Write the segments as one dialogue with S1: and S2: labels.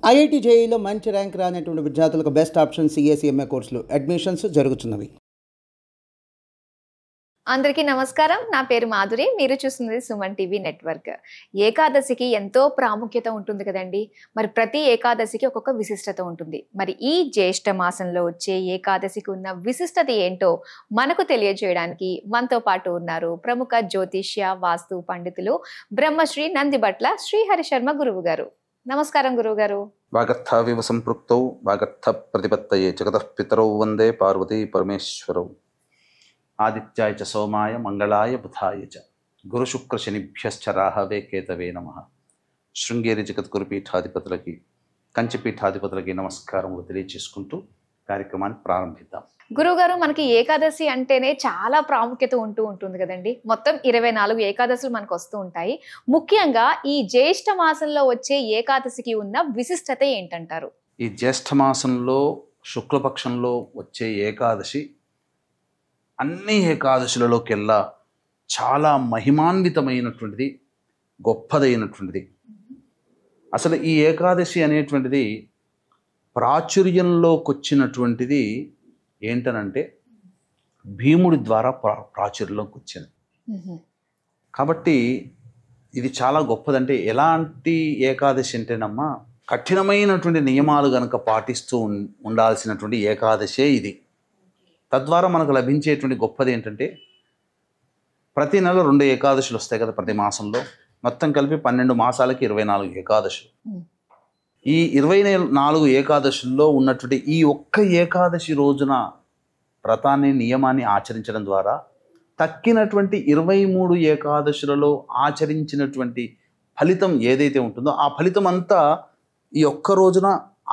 S1: IIT జేఈలో మంచి rank రానటువంటి విద్యార్థులకు బెస్ట్ ఆప్షన్ సిఎస్ఈఎంఏ కోర్సులు అడ్మిషన్స్ జరుగుతున్నవి.
S2: అందరికీ నమస్కారం. నా పేరు మాధురి. మీరు చూస్తున్నది సుమన్ టీవీ నెట్వర్క్. ఏకాదశికి ఎంతో ప్రాముఖ్యత ఉంటుంది కదండి. మరి ప్రతి ఏకాదశికి ఒక్కొక్క విశిష్టత ఉంటుంది. మరి ఈ జ్యేష్ఠ మాసంలో వచ్చే ఏకాదశికి ఉన్న విశిష్టత ఏంటో మనకు తెలియజేయడానికి మనతో పాటు ఉన్నారు ప్రముఖ జ్యోతిష్య వాస్తు పండితులు బ్రహ్మశ్రీ నందిబట్ల శ్రీహరి శర్మ గురువు గారు. నమస్కారం గురువు గారు.
S3: వాగర్థావివ సంపృక్తౌ వాగర్థ ప్రతిపత్తయే జగతః పితరౌ వందే పార్వతీ పరమేశ్వరౌ. ఆదిత్యాయ చ సోమాయ మంగళాయ బుధాయ చ గురు శుక్ర శనిభ్యశ్చ రాహవే కేతవే నమః. శృంగేరి జగద్గురు పీఠాధిపతులకి కంచి పీఠాధిపతులకి నమస్కారములు తెలియచేసుకుంటూ కార్యక్రమాన్ని ప్రారంభిద్దాం.
S2: గురువుగారు, మనకి ఏకాదశి అంటేనే చాలా ప్రాముఖ్యత ఉంటుంది కదండి. మొత్తం 24 ఏకాదశులు మనకు వస్తూ ఉంటాయి. ముఖ్యంగా ఈ జ్యేష్ఠ మాసంలో వచ్చే ఏకాదశికి ఉన్న విశిష్టత ఏంటంటారు?
S3: ఈ జ్యేష్ఠ మాసంలో శుక్లపక్షంలో వచ్చే ఏకాదశి అన్ని ఏకాదశులలోకెల్లా చాలా మహిమాన్వితమైనటువంటిది, గొప్పదైనటువంటిది. అసలు ఈ ఏకాదశి అనేటువంటిది ప్రాచుర్యంలోకి వచ్చినటువంటిది ఏంటనంటే భీముడి ద్వారా ప్రాచుర్యంలోకి వచ్చింది. కాబట్టి ఇది చాలా గొప్పదంటే ఎలాంటి ఏకాదశి అంటేనమ్మా, కఠినమైనటువంటి నియమాలు కనుక పాటిస్తూ ఉండాల్సినటువంటి ఏకాదశే ఇది. తద్వారా మనకు లభించేటువంటి గొప్పది ఏంటంటే ప్రతి నెల 2 ఏకాదశులు వస్తాయి కదా ప్రతి మాసంలో. మొత్తం కలిపి 12 మాసాలకి 24 ఏకాదశులు. ఈ 24 ఏకాదశుల్లో ఉన్నటువంటి ఈ ఒక్క ఏకాదశి రోజున వ్రతాన్ని నియమాన్ని ఆచరించడం ద్వారా తక్కినటువంటి 23 ఏకాదశులలో ఆచరించినటువంటి ఫలితం ఏదైతే ఉంటుందో ఆ ఫలితం అంతా ఈ ఒక్క రోజున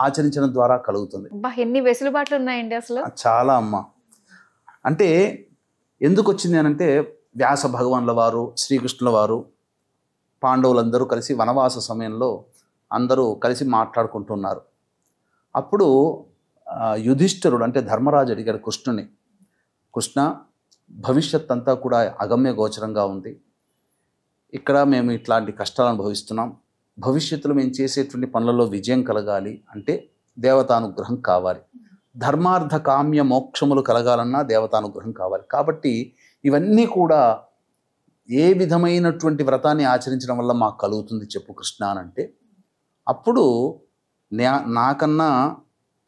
S3: ఆచరించడం ద్వారా కలుగుతుంది.
S2: ఎన్ని వెసులుబాట్లు ఉన్నాయండి అసలు.
S3: చాలా అమ్మ. అంటే ఎందుకు వచ్చింది అనంటే వ్యాస భగవాన్ల వారు, శ్రీకృష్ణుల వారు, పాండవులందరూ కలిసి వనవాస సమయంలో అందరూ కలిసి మాట్లాడుకుంటున్నారు. అప్పుడు యుధిష్ఠిరుడు అంటే ధర్మరాజు అడిగాడు కృష్ణుని, కృష్ణ, భవిష్యత్ అంతా కూడా అగమ్య గోచరంగా ఉంది. ఇక్కడ మేము ఇట్లాంటి కష్టాలను అనుభవిస్తున్నాం. భవిష్యత్తులో మేము చేసేటువంటి పనులలో విజయం కలగాలి అంటే దేవతానుగ్రహం కావాలి. ధర్మార్థ కామ్య మోక్షములు కలగాలన్నా దేవతానుగ్రహం కావాలి. కాబట్టి ఇవన్నీ కూడా ఏ విధమైనటువంటి వ్రతాన్ని ఆచరించడం వల్ల మాకు కలుగుతుంది చెప్పు కృష్ణ అని అంటే, అప్పుడు నాకన్నా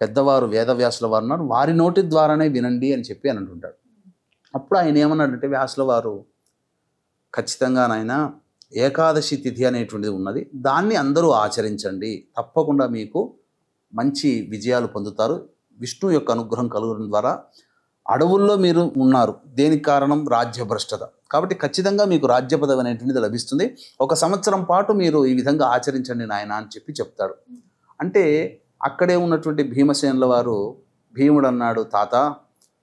S3: పెద్దవారు వేదవ్యాసుల వారు ఉన్నారు, వారి నోటి ద్వారానే వినండి అని చెప్పి అని అంటుంటాడు. అప్పుడు ఆయన ఏమన్నాడంటే వ్యాసుల వారు, ఖచ్చితంగా నాయన ఏకాదశి తిథి అనేటువంటిది ఉన్నది, దాన్ని అందరూ ఆచరించండి, తప్పకుండా మీకు మంచి విజయాలు పొందుతారు. విష్ణు యొక్క అనుగ్రహం కలగడం ద్వారా అడవుల్లో మీరు ఉన్నారు, దేనికి కారణం రాజ్యభ్రష్టత, కాబట్టి ఖచ్చితంగా మీకు రాజ్య పదవి అనేటువంటిది లభిస్తుంది. 1 సంవత్సరం పాటు మీరు ఈ విధంగా ఆచరించండి నాయన అని చెప్పి చెప్తాడు. అంటే అక్కడే ఉన్నటువంటి భీమసేనుల వారు, భీముడు అన్నాడు, తాత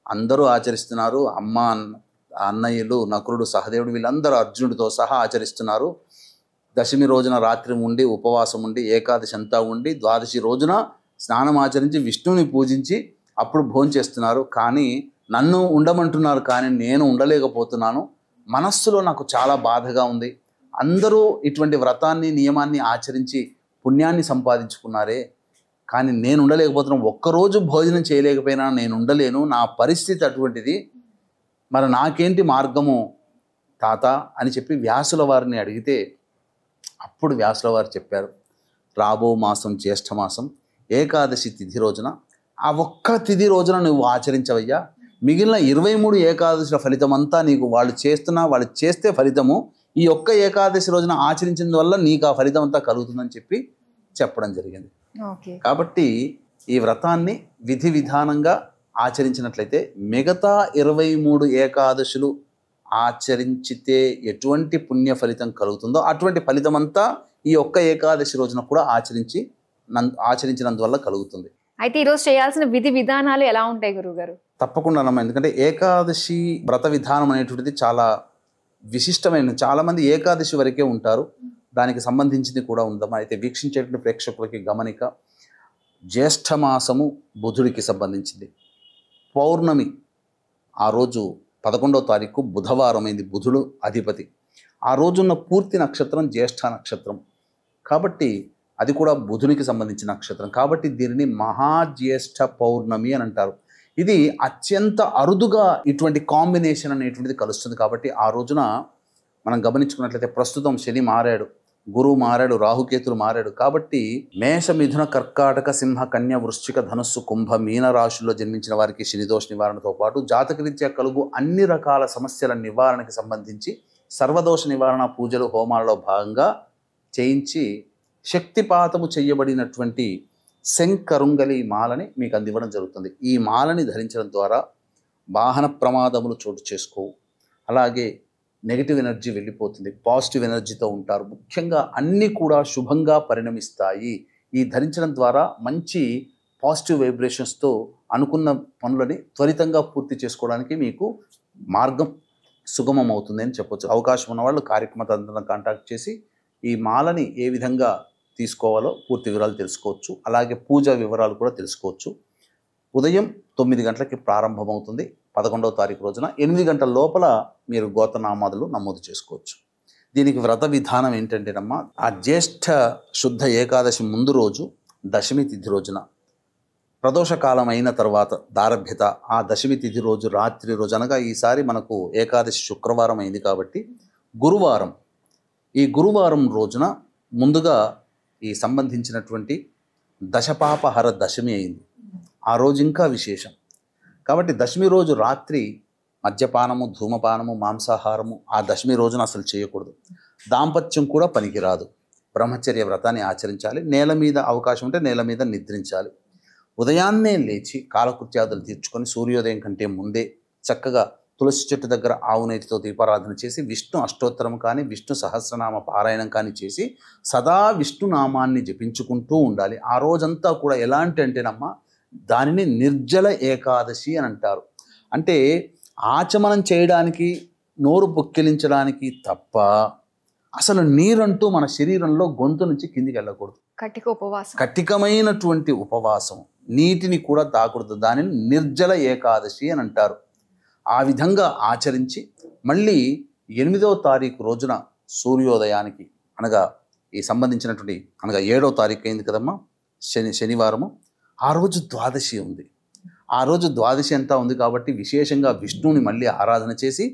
S3: అందరూ ఆచరిస్తున్నారు, అమ్మ అన్నయ్యలు నకులుడు సహదేవుడు వీళ్ళందరూ అర్జునుడితో సహా ఆచరిస్తున్నారు. దశమి రోజున రాత్రి ఉండి ఉపవాసం ఉండి ఏకాదశి అంతా ఉండి ద్వాదశి రోజున స్నానం ఆచరించి విష్ణువుని పూజించి అప్పుడు భోంచేస్తున్నారు. కానీ నన్ను ఉండమంటున్నారు, కానీ నేను ఉండలేకపోతున్నాను. మనస్సులో నాకు చాలా బాధగా ఉంది. అందరూ ఇటువంటి వ్రతాన్ని నియమాన్ని ఆచరించి పుణ్యాన్ని సంపాదించుకున్నారే, కానీ నేను ఉండలేకపోతున్నాను. ఒక్కరోజు భోజనం చేయలేకపోయినా నేను ఉండలేను, నా పరిస్థితి అటువంటిది, మరి నాకేంటి మార్గము తాత అని చెప్పి వ్యాసుల వారిని అడిగితే, అప్పుడు వ్యాసుల వారు చెప్పారు, రాబో మాసం జ్యేష్ఠ మాసం ఏకాదశి తిథి రోజున ఆ ఒక్క తిథి రోజున నువ్వు ఆచరించవయ్యా, మిగిలిన 23 ఏకాదశుల ఫలితం అంతా నీకు వాళ్ళు చేస్తే ఫలితము ఈ ఒక్క ఏకాదశి రోజున ఆచరించిన వల్ల నీకు ఆ ఫలితం అంతా కలుగుతుందని చెప్పి చెప్పడం జరిగింది. కాబట్టి ఈ వ్రతాన్ని విధి విధానంగా ఆచరించినట్లయితే మిగతా 23 ఏకాదశులు ఆచరించితే ఎటువంటి పుణ్య ఫలితం కలుగుతుందో అటువంటి ఫలితం అంతా ఈ ఒక్క ఏకాదశి రోజున కూడా ఆచరించినందువల్ల కలుగుతుంది.
S2: అయితే ఈరోజు చేయాల్సిన విధి విధానాలు ఎలా ఉంటాయి గురువుగారు?
S3: తప్పకుండా అమ్మా. ఎందుకంటే ఏకాదశి వ్రత విధానం అనేటువంటిది చాలా విశిష్టమైన, చాలామంది ఏకాదశి వరకే ఉంటారు, దానికి సంబంధించింది కూడా ఉందమ్మా. అయితే వీక్షించేటువంటి ప్రేక్షకులకి గమనిక, జ్యేష్ఠ మాసము బుధుడికి సంబంధించింది. పౌర్ణమి ఆ రోజు 11వ తారీఖు బుధవారమైంది, బుధుడు అధిపతి. ఆ రోజున్న పూర్తి నక్షత్రం జ్యేష్ఠ నక్షత్రం. కాబట్టి అది కూడా బుధునికి సంబంధించిన నక్షత్రం. కాబట్టి దీనిని మహాజ్యేష్ఠ పౌర్ణమి అని అంటారు. ఇది అత్యంత అరుదుగా ఇటువంటి కాంబినేషన్ అనేటువంటిది కలుస్తుంది. కాబట్టి ఆ రోజున మనం గమనించుకున్నట్లయితే ప్రస్తుతం శని మారాడు, గురువు మారాడు, రాహుకేతులు మారాడు. కాబట్టి మేష, మిథున, కర్కాటక, సింహ, కన్య, వృశ్చిక, ధనుస్సు, కుంభ, మీన రాశుల్లో జన్మించిన వారికి శనిదోష నివారణతో పాటు జాతకరీత్యా కలుగు అన్ని రకాల సమస్యల నివారణకి సంబంధించి సర్వదోష నివారణ పూజలు హోమాలలో భాగంగా చేయించి శక్తిపాతము చేయబడినటువంటి శంకరుంగలి మాలని మీకు అందివ్వడం జరుగుతుంది. ఈ మాలని ధరించడం ద్వారా వాహన ప్రమాదములు చోటు చేసుకోవు, అలాగే నెగిటివ్ ఎనర్జీ వెళ్ళిపోతుంది, పాజిటివ్ ఎనర్జీతో ఉంటారు. ముఖ్యంగా అన్నీ కూడా శుభంగా పరిణమిస్తాయి. ఈ ధరించడం ద్వారా మంచి పాజిటివ్ వైబ్రేషన్స్తో అనుకున్న పనులని త్వరితంగా పూర్తి చేసుకోవడానికి మీకు మార్గం సుగమం అవుతుంది అని చెప్పొచ్చు. అవకాశం ఉన్నవాళ్ళు కార్యక్రమం కాంటాక్ట్ చేసి ఈ మాలని ఏ విధంగా తీసుకోవాలో పూర్తి వివరాలు తెలుసుకోవచ్చు. అలాగే పూజా వివరాలు కూడా తెలుసుకోవచ్చు. ఉదయం 9 గంటలకి ప్రారంభమవుతుంది 11వ తారీఖు రోజున. 8 గంటల లోపల మీరు గోత్రనామాదులు నమోదు చేసుకోవచ్చు. దీనికి వ్రత విధానం ఏంటంటేనమ్మా, ఆ జ్యేష్ఠ శుద్ధ ఏకాదశి ముందు రోజు దశమి తిథి రోజున ప్రదోషకాలం అయిన తర్వాత దారభ్యత, ఆ దశమి తిథి రోజు రాత్రి రోజు, అనగా ఈసారి మనకు ఏకాదశి శుక్రవారం అయింది కాబట్టి గురువారం, ఈ గురువారం రోజున ముందుగా ఈ సంబంధించినటువంటి దశపాపహర దశమి అయింది. ఆ రోజు ఇంకా విశేషం. కాబట్టి దశమి రోజు రాత్రి మద్యపానము, ధూమపానము, మాంసాహారము ఆ దశమి రోజున అసలు చేయకూడదు. దాంపత్యం కూడా పనికిరాదు. బ్రహ్మచర్య వ్రతాన్ని ఆచరించాలి. నేల మీద అవకాశం ఉంటే నేల మీద నిద్రించాలి. ఉదయాన్నే లేచి కాలకృత్యాదులు తీర్చుకొని సూర్యోదయం కంటే ముందే చక్కగా తులసి చెట్టు దగ్గర ఆవు నేతితో దీపారాధన చేసి విష్ణు అష్టోత్తరం కానీ విష్ణు సహస్రనామ పారాయణం కానీ చేసి సదా విష్ణునామాన్ని జపించుకుంటూ ఉండాలి. ఆ రోజంతా కూడా ఎలాంటి అంటేనమ్మా, దానిని నిర్జల ఏకాదశి అని అంటారు. అంటే ఆచమనం చేయడానికి, నోరు పొక్కిలించడానికి తప్ప అసలు నీరంటూ మన శరీరంలో గొంతు నుంచి కిందికి వెళ్ళకూడదు. కటికమైనటువంటి ఉపవాసం, నీటిని కూడా తాకూడదు. దానిని నిర్జల ఏకాదశి అని అంటారు. ఆ విధంగా ఆచరించి మళ్ళీ 8వ తారీఖు రోజున సూర్యోదయానికి, అనగా ఈ సంబంధించినటువంటి, అనగా 7వ తారీఖు అయింది కదమ్మా, శనివారము, ఆ రోజు ద్వాదశి ఉంది. ఆ రోజు ద్వాదశి అంతా ఉంది కాబట్టి విశేషంగా విష్ణువుని మళ్ళీ ఆరాధన చేసి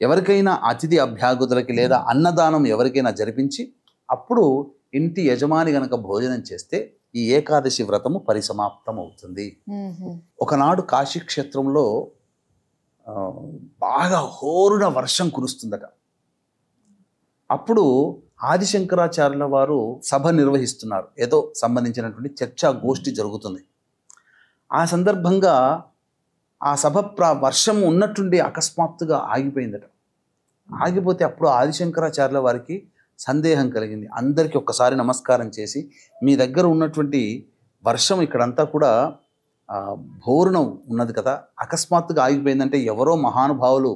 S3: ఎవరికైనా అతిథి అభ్యాగతులకి లేదా అన్నదానం ఎవరికైనా జరిపించి అప్పుడు ఇంటి యజమాని గనక భోజనం చేస్తే ఈ ఏకాదశి వ్రతము పరిసమాప్తం అవుతుంది. ఒకనాడు కాశీక్షేత్రంలో బాగా హోరున వర్షం కురుస్తుందట. అప్పుడు ఆదిశంకరాచార్యుల వారు సభ నిర్వహిస్తున్నారు. ఏదో సంబంధించినటువంటి చర్చా గోష్ఠి జరుగుతుంది. ఆ సందర్భంగా ఆ సభ వర్షం ఉన్నట్టుండి అకస్మాత్తుగా ఆగిపోయిందట. ఆగిపోతే అప్పుడు ఆదిశంకరాచార్యుల వారికి సందేహం కలిగింది. అందరికీ ఒక్కసారి నమస్కారం చేసి, మీ దగ్గర ఉన్నటువంటి వర్షం ఇక్కడంతా కూడా భోరున ఉన్నది కదా, అకస్మాత్తుగా ఆగిపోయిందంటే ఎవరో మహానుభావులు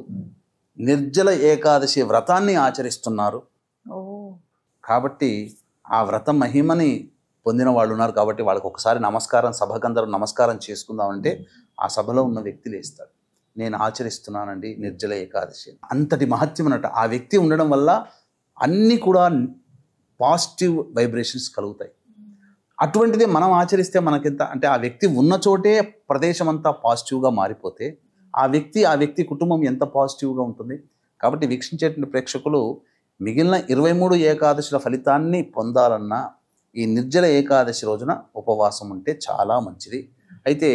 S3: నిర్జల ఏకాదశి వ్రతాన్ని ఆచరిస్తున్నారు కాబట్టి ఆ వ్రత మహిమని పొందిన వాళ్ళు ఉన్నారు కాబట్టి వాళ్ళకి ఒకసారి నమస్కారం, సభకందరూ నమస్కారం చేసుకుందామంటే ఆ సభలో ఉన్న వ్యక్తి లేస్తాడు, నేను ఆచరిస్తున్నానండి నిర్జల ఏకాదశి. అంతటి మహత్యం అన్నట్టు. ఆ వ్యక్తి ఉండడం వల్ల అన్నీ కూడా పాజిటివ్ వైబ్రేషన్స్ కలుగుతాయి. అటువంటిదే మనం ఆచరిస్తే మనకింత అంటే ఆ వ్యక్తి ఉన్న చోటే ప్రదేశం అంతా పాజిటివ్గా మారిపోతే ఆ వ్యక్తి కుటుంబం ఎంత పాజిటివ్గా ఉంటుంది. కాబట్టి వీక్షించేటువంటి ప్రేక్షకులు మిగిలిన 23 ఏకాదశుల ఫలితాన్ని పొందాలన్నా ఈ నిర్జల ఏకాదశి రోజున ఉపవాసం ఉంటే చాలా మంచిది. అయితే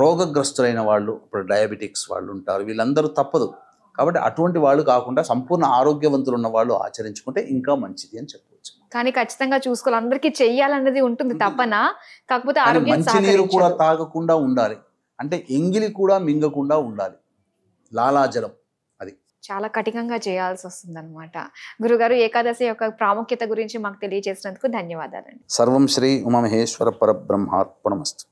S3: రోగగ్రస్తులైన వాళ్ళు, ఇప్పుడు డయాబెటిక్స్ వాళ్ళు ఉంటారు, వీళ్ళందరూ తప్పదు. కాబట్టి అటువంటి వాళ్ళు కాకుండా సంపూర్ణ ఆరోగ్యవంతులు ఉన్న వాళ్ళు ఆచరించుకుంటే ఇంకా మంచిది అని చెప్పవచ్చు.
S2: కానీ ఖచ్చితంగా చూసుకోవాలి, అందరికీ చెయ్యాలన్నది ఉంటుంది తప్పన. కాకపోతే
S3: మంచినీరు కూడా తాగకుండా ఉండాలి, అంటే ఎంగిలి కూడా మింగకుండా ఉండాలి, లాలాజలం అది
S2: చాలా కఠినంగా చేయాల్సి వస్తుంది అనమాట. గురుగారు, ఏకాదశి యొక్క ప్రాముఖ్యత గురించి మాకు తెలియజేసినందుకు ధన్యవాదాలండి.
S3: సర్వం శ్రీ ఉమామహేశ్వర పరబ్రహ్మార్పణమస్తు.